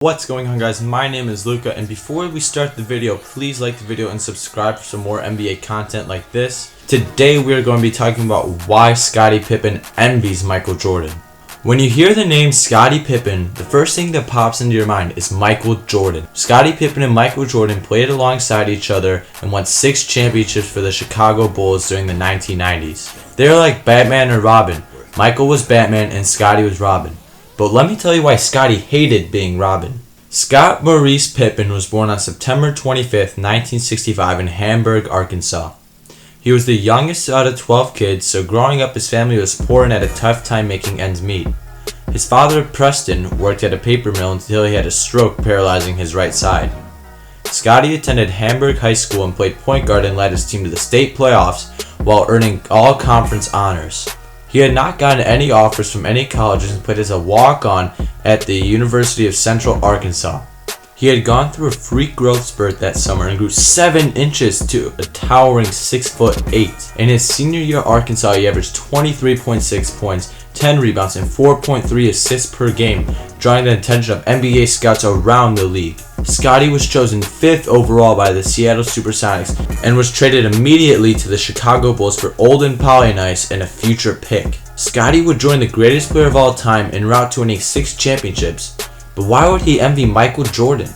What's going on, guys? My name is Luca, and before we start the video, please like the video and subscribe for some more NBA content like this. Today we are going to be talking about why Scottie Pippen envies Michael Jordan. When you hear the name Scottie Pippen, the first thing that pops into your mind is Michael Jordan. Scottie Pippen and Michael Jordan played alongside each other and won 6 championships for the Chicago Bulls during the 1990s. They were like Batman and Robin. Michael was Batman and Scottie was Robin. But let me tell you why Scottie hated being Robin. Scott Maurice Pippen was born on September 25th, 1965 in Hamburg, Arkansas. He was the youngest out of 12 kids, so growing up his family was poor and had a tough time making ends meet. His father, Preston, worked at a paper mill until he had a stroke paralyzing his right side. Scottie attended Hamburg High School and played point guard and led his team to the state playoffs while earning all-conference honors. He had not gotten any offers from any colleges and played as a walk-on at the University of Central Arkansas. He had gone through a freak growth spurt that summer and grew 7 inches to a towering 6'8". In his senior year at Arkansas, he averaged 23.6 points, 10 rebounds, and 4.3 assists per game, drawing the attention of NBA scouts around the league. Scottie was chosen 5th overall by the Seattle Supersonics and was traded immediately to the Chicago Bulls for Olden Polynice and a future pick. Scottie would join the greatest player of all time en route to winning 6 championships. But why would he envy Michael Jordan?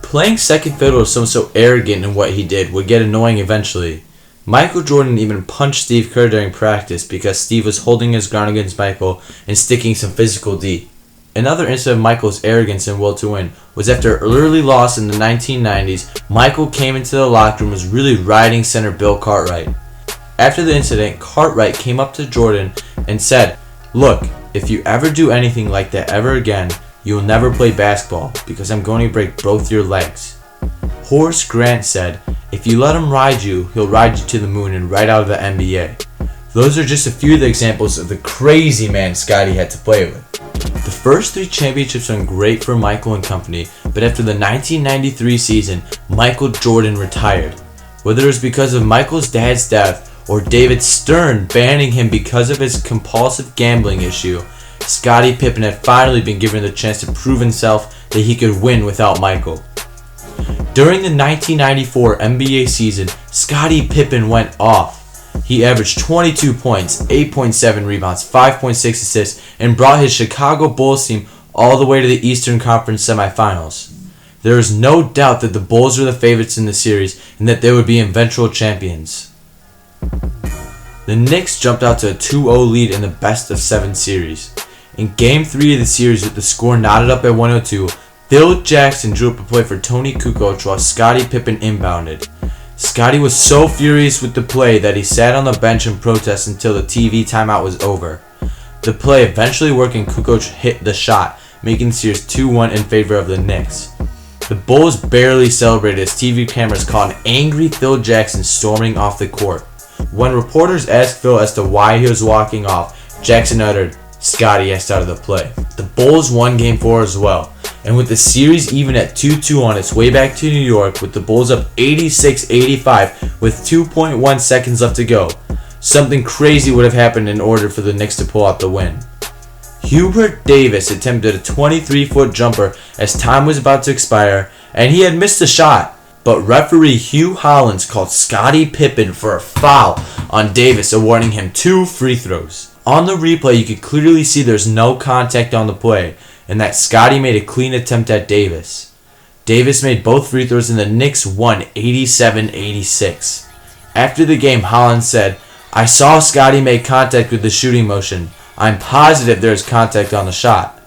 Playing second fiddle to someone so arrogant in what he did would get annoying eventually. Michael Jordan even punched Steve Kerr during practice because Steve was holding his ground against Michael and sticking some physical D. Another incident of Michael's arrogance and will to win was after an early loss in the 1990s, Michael came into the locker room and was really riding center Bill Cartwright. After the incident, Cartwright came up to Jordan and said, "Look, if you ever do anything like that ever again, you will never play basketball because I'm going to break both your legs." Horace Grant said, "If you let him ride you, he'll ride you to the moon and right out of the NBA." Those are just a few of the examples of the crazy man Scottie had to play with. The first 3 championships went great for Michael and company, but after the 1993 season, Michael Jordan retired. Whether it was because of Michael's dad's death or David Stern banning him because of his compulsive gambling issue, Scottie Pippen had finally been given the chance to prove himself that he could win without Michael. During the 1994 NBA season, Scottie Pippen went off. He averaged 22 points, 8.7 rebounds, 5.6 assists, and brought his Chicago Bulls team all the way to the Eastern Conference semifinals. There is no doubt that the Bulls were the favorites in the series and that they would be eventual champions. The Knicks jumped out to a 2-0 lead in the best-of-7 series. In Game 3 of the series, with the score knotted up at 102, Phil Jackson drew up a play for Tony Kukoc while Scottie Pippen inbounded. Scottie was so furious with the play that he sat on the bench in protest until the TV timeout was over. The play eventually worked and Kukoc hit the shot, making the series 2-1 in favor of the Knicks. The Bulls barely celebrated as TV cameras caught an angry Phil Jackson storming off the court. When reporters asked Phil as to why he was walking off, Jackson uttered, "Scottie asked out of the play." The Bulls won Game 4 as well, and with the series even at 2-2 on its way back to New York, with the Bulls up 86-85 with 2.1 seconds left to go, something crazy would have happened in order for the Knicks to pull out the win. Hubert Davis attempted a 23-foot jumper as time was about to expire, and he had missed the shot, but referee Hugh Hollins called Scottie Pippen for a foul on Davis, awarding him 2 free throws. On the replay, you could clearly see there's no contact on the play, and that Scottie made a clean attempt at Davis. Davis made both free throws and the Knicks won 87-86. After the game, Hollins said, "I saw Scottie make contact with the shooting motion. I'm positive there's contact on the shot."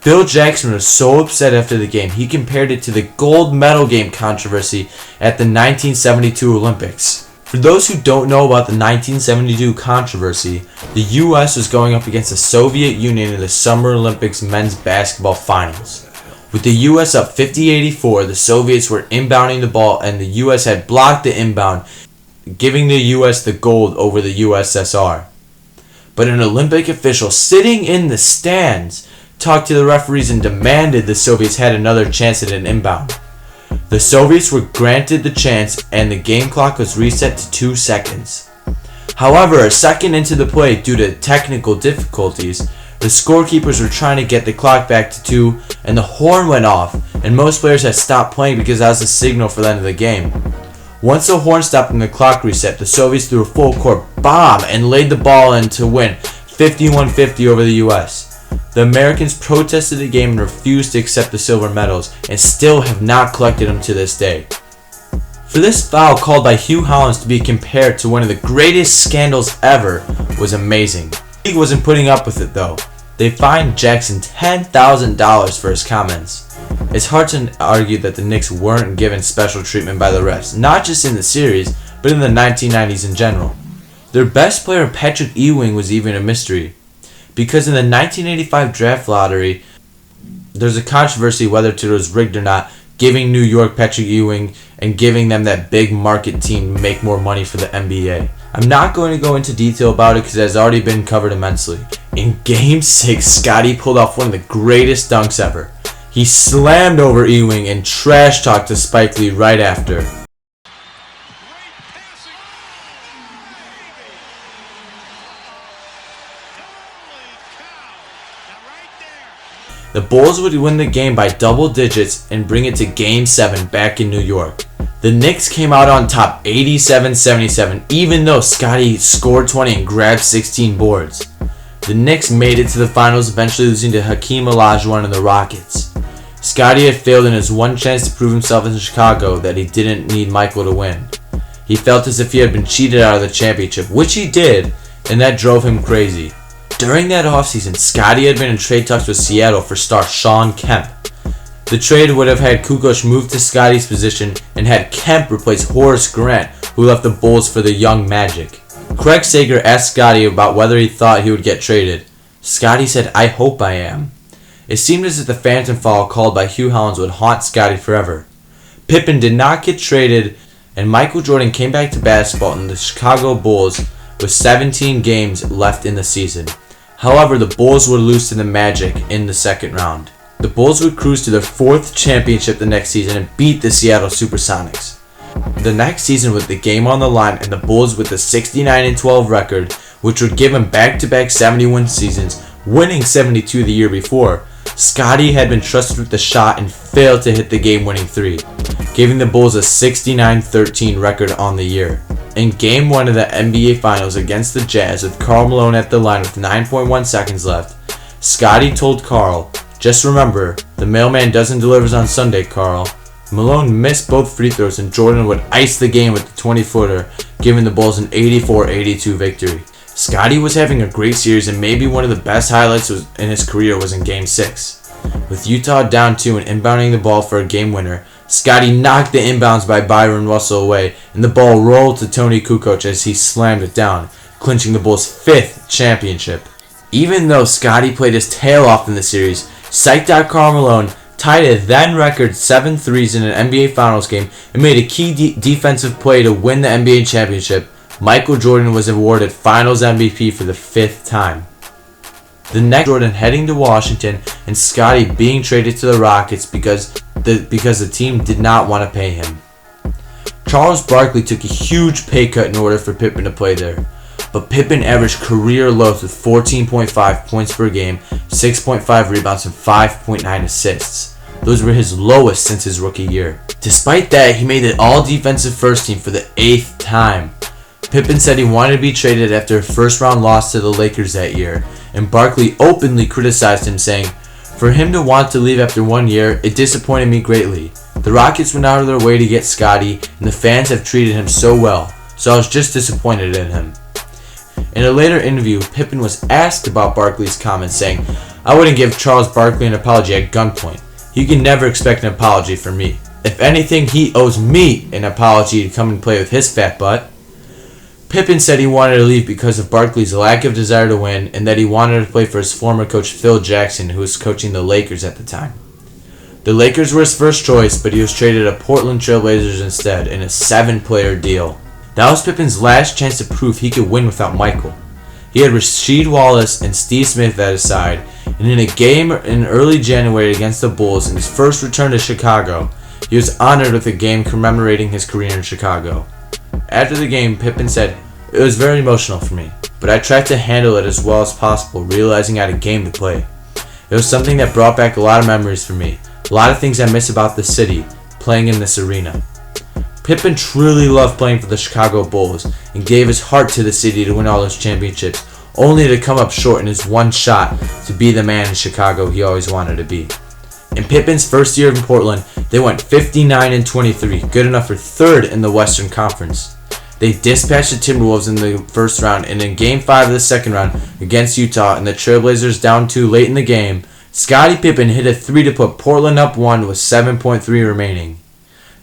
Phil Jackson was so upset after the game, he compared it to the gold medal game controversy at the 1972 Olympics. For those who don't know about the 1972 controversy, the U.S. was going up against the Soviet Union in the Summer Olympics men's basketball finals. With the U.S. up 50-84, the Soviets were inbounding the ball and the U.S. had blocked the inbound, giving the U.S. the gold over the USSR. But an Olympic official sitting in the stands talked to the referees and demanded the Soviets had another chance at an inbound. The Soviets were granted the chance and the game clock was reset to 2 seconds. However, a second into the play, due to technical difficulties, The scorekeepers were trying to get the clock back to 2, and the horn went off, and most players had stopped playing because that was the signal for the end of the game. Once the horn stopped and the clock reset, the Soviets threw a full court bomb and laid the ball in to win 51-50 over the US. The Americans protested the game and refused to accept the silver medals, and still have not collected them to this day. For this foul called by Hugh Hollins to be compared to one of the greatest scandals ever was amazing. The league wasn't putting up with it though. They fined Jackson $10,000 for his comments. It's hard to argue that the Knicks weren't given special treatment by the refs, not just in the series, but in the 1990s in general. Their best player, Patrick Ewing, was even a mystery, because in the 1985 draft lottery, there's a controversy whether it was rigged or not, giving New York Patrick Ewing and giving them that big market team to make more money for the NBA. I'm not going to go into detail about it because it has already been covered immensely. In Game 6, Scottie pulled off one of the greatest dunks ever. He slammed over Ewing and trash talked to Spike Lee right after. The Bulls would win the game by double digits and bring it to Game 7 back in New York. The Knicks came out on top 87-77 even though Scottie scored 20 and grabbed 16 boards. The Knicks made it to the finals, eventually losing to Hakeem Olajuwon and the Rockets. Scottie had failed in his one chance to prove himself in Chicago that he didn't need Michael to win. He felt as if he had been cheated out of the championship, which he did, and that drove him crazy. During that offseason, Scottie had been in trade talks with Seattle for star Shawn Kemp. The trade would have had Kukoc move to Scottie's position and had Kemp replace Horace Grant, who left the Bulls for the young Magic. Craig Sager asked Scottie about whether he thought he would get traded. Scottie said, "I hope I am." It seemed as if the phantom foul called by Hugh Hollins would haunt Scottie forever. Pippen did not get traded, and Michael Jordan came back to basketball in the Chicago Bulls with 17 games left in the season. However, the Bulls would lose to the Magic in the second round. The Bulls would cruise to their 4th championship the next season and beat the Seattle Supersonics. The next season with the game on the line and the Bulls with a 69-12 record, which would give them back-to-back 71 seasons, winning 72 the year before, Scottie had been trusted with the shot and failed to hit the game-winning 3, giving the Bulls a 69-13 record on the year. In Game 1 of the NBA Finals against the Jazz with Karl Malone at the line with 9.1 seconds left, Scottie told Karl, "Just remember, the mailman doesn't deliver on Sunday, Karl." Malone missed both free throws and Jordan would ice the game with the 20-footer, giving the Bulls an 84-82 victory. Scottie was having a great series, and maybe one of the best highlights in his career was in Game 6. With Utah down 2 and inbounding the ball for a game winner, Scottie knocked the inbounds by Byron Russell away, and the ball rolled to Tony Kukoc as he slammed it down, clinching the Bulls' 5th championship. Even though Scottie played his tail off in the series, psyched out Karl Malone, tied a then-record 7 threes in an NBA Finals game, and made a key defensive play to win the NBA championship, Michael Jordan was awarded Finals MVP for the 5th time. The next Jordan heading to Washington and Scottie being traded to the Rockets because the team did not want to pay him. Charles Barkley took a huge pay cut in order for Pippen to play there, but Pippen averaged career lows with 14.5 points per game, 6.5 rebounds, and 5.9 assists. Those were his lowest since his rookie year. Despite that, he made the all-defensive first team for the 8th time. Pippen said he wanted to be traded after a first-round loss to the Lakers that year, and Barkley openly criticized him, saying, "For him to want to leave after 1 year, it disappointed me greatly. The Rockets went out of their way to get Scottie, and the fans have treated him so well, so I was just disappointed in him." In a later interview, Pippen was asked about Barkley's comments, saying, "I wouldn't give Charles Barkley an apology at gunpoint. He can never expect an apology from me. If anything, he owes me an apology to come and play with his fat butt." Pippen said he wanted to leave because of Barkley's lack of desire to win, and that he wanted to play for his former coach Phil Jackson, who was coaching the Lakers at the time. The Lakers were his first choice, but he was traded to Portland Trail Blazers instead in a 7-player deal. That was Pippen's last chance to prove he could win without Michael. He had Rasheed Wallace and Steve Smith at his side, and in a game in early January against the Bulls in his first return to Chicago, he was honored with a game commemorating his career in Chicago. After the game, Pippen said, It was very emotional for me, but I tried to handle it as well as possible, realizing I had a game to play. It was something that brought back a lot of memories for me, a lot of things I miss about the city, playing in this arena. Pippen truly loved playing for the Chicago Bulls and gave his heart to the city to win all those championships, only to come up short in his one shot to be the man in Chicago he always wanted to be. In Pippen's first year in Portland, they went 59-23, good enough for third in the Western Conference. They dispatched the Timberwolves in the first round, and in Game 5 of the second round against Utah and the Trailblazers down 2 late in the game, Scottie Pippen hit a 3 to put Portland up 1 with 7.3 remaining.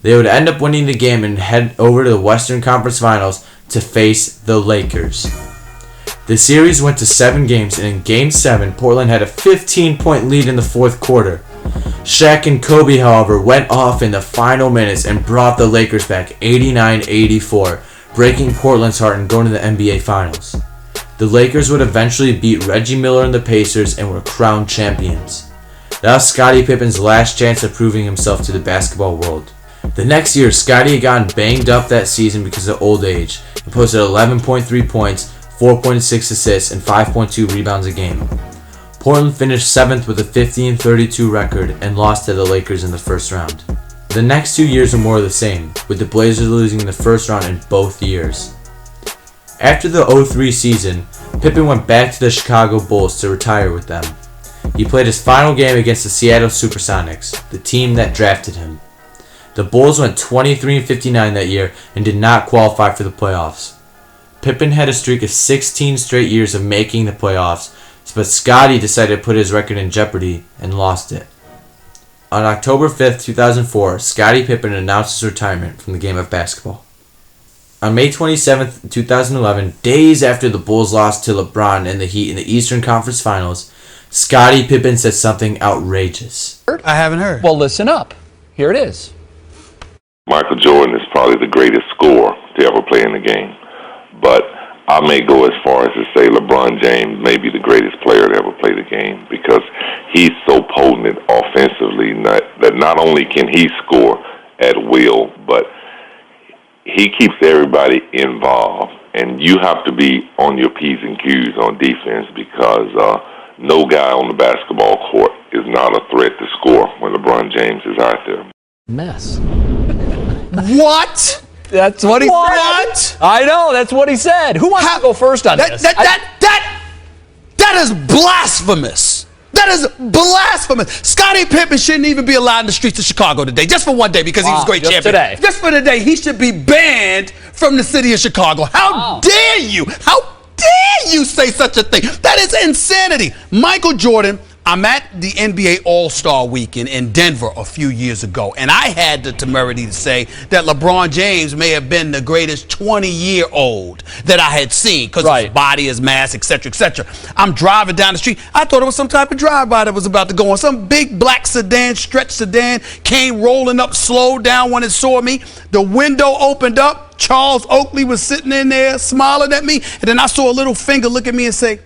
They would end up winning the game and head over to the Western Conference Finals to face the Lakers. The series went to 7 games, and in Game 7, Portland had a 15-point lead in the fourth quarter. Shaq and Kobe, however, went off in the final minutes and brought the Lakers back 89-84, breaking Portland's heart and going to the NBA Finals. The Lakers would eventually beat Reggie Miller and the Pacers and were crowned champions. That was Scottie Pippen's last chance of proving himself to the basketball world. The next year, Scottie had gotten banged up that season because of old age and posted 11.3 points, 4.6 assists, and 5.2 rebounds a game. Portland finished 7th with a 50-32 record and lost to the Lakers in the first round. The next 2 years were more of the same, with the Blazers losing in the first round in both years. After the 2003 season, Pippen went back to the Chicago Bulls to retire with them. He played his final game against the Seattle Supersonics, the team that drafted him. The Bulls went 23-59 that year and did not qualify for the playoffs. Pippen had a streak of 16 straight years of making the playoffs, but Scottie decided to put his record in jeopardy and lost it. On October 5th, 2004, Scottie Pippen announced his retirement from the game of basketball. On May 27th, 2011, days after the Bulls lost to LeBron and the Heat in the Eastern Conference Finals, Scottie Pippen said something outrageous. I haven't heard. Well, listen up. Here it is. Michael Jordan is probably the greatest scorer to ever play in the game, but I may go as far as to say LeBron James may be the greatest player to ever play the game because he's so potent offensively that not only can he score at will, but he keeps everybody involved. And you have to be on your P's and Q's on defense because no guy on the basketball court is not a threat to score when LeBron James is out there. Mess. What? That's what he said. I know, that's what he said. Who wants to go first on this? That is blasphemous. That is blasphemous. Scottie Pippen shouldn't even be allowed in the streets of Chicago today, just for one day, because he was a great champion. Today. Just for the day, he should be banned from the city of Chicago. How dare you? How dare you say such a thing? That is insanity. Michael Jordan, I'm at the NBA All-Star Weekend in Denver a few years ago, and I had the temerity to say that LeBron James may have been the greatest 20-year-old that I had seen because of his body, his mass, etc., etc. I'm driving down the street. I thought it was some type of drive-by that was about to go on. Some big black sedan, stretch sedan, came rolling up, slowed down when it saw me. The window opened up. Charles Oakley was sitting in there smiling at me, and then I saw a little finger look at me and say,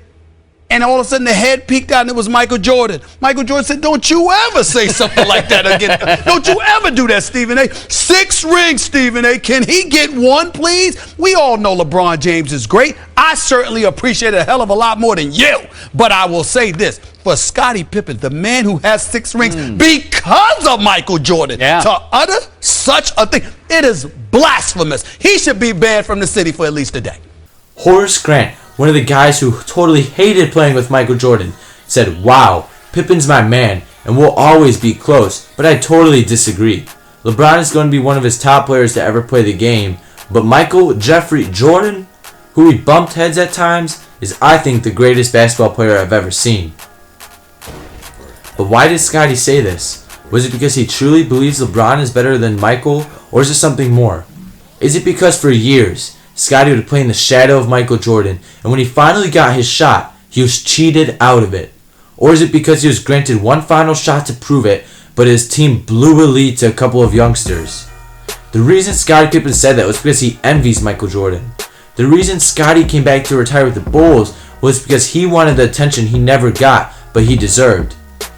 and all of a sudden the head peeked out and it was Michael Jordan. Michael Jordan said, don't you ever say something like that again. Don't you ever do that, Stephen A. 6 rings, Stephen A. Can he get one, please? We all know LeBron James is great. I certainly appreciate it a hell of a lot more than you. But I will say this, for Scottie Pippen, the man who has 6 rings because of Michael Jordan, to utter such a thing, it is blasphemous. He should be banned from the city for at least a day. Horace Grant, one of the guys who totally hated playing with Michael Jordan, said, "Wow, Pippen's my man and we'll always be close, but I totally disagree. LeBron is going to be one of his top players to ever play the game, but Michael Jeffrey Jordan, who he bumped heads at times, is I think the greatest basketball player I've ever seen." But why did Scottie say this? Was it because he truly believes LeBron is better than Michael, or is it something more? Is it because for years, Scottie would play in the shadow of Michael Jordan, and when he finally got his shot, he was cheated out of it? Or is it because he was granted one final shot to prove it, but his team blew a lead to a couple of youngsters? The reason Scottie Pippen said that was because he envies Michael Jordan. The reason Scottie came back to retire with the Bulls was because he wanted the attention he never got, but he deserved.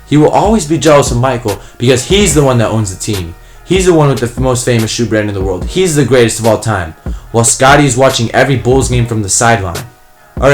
He will always be jealous of Michael because he's the one that owns the team. He's the one with the most famous shoe brand in the world. He's the greatest of all time. While Scottie is watching every Bulls game from the sideline.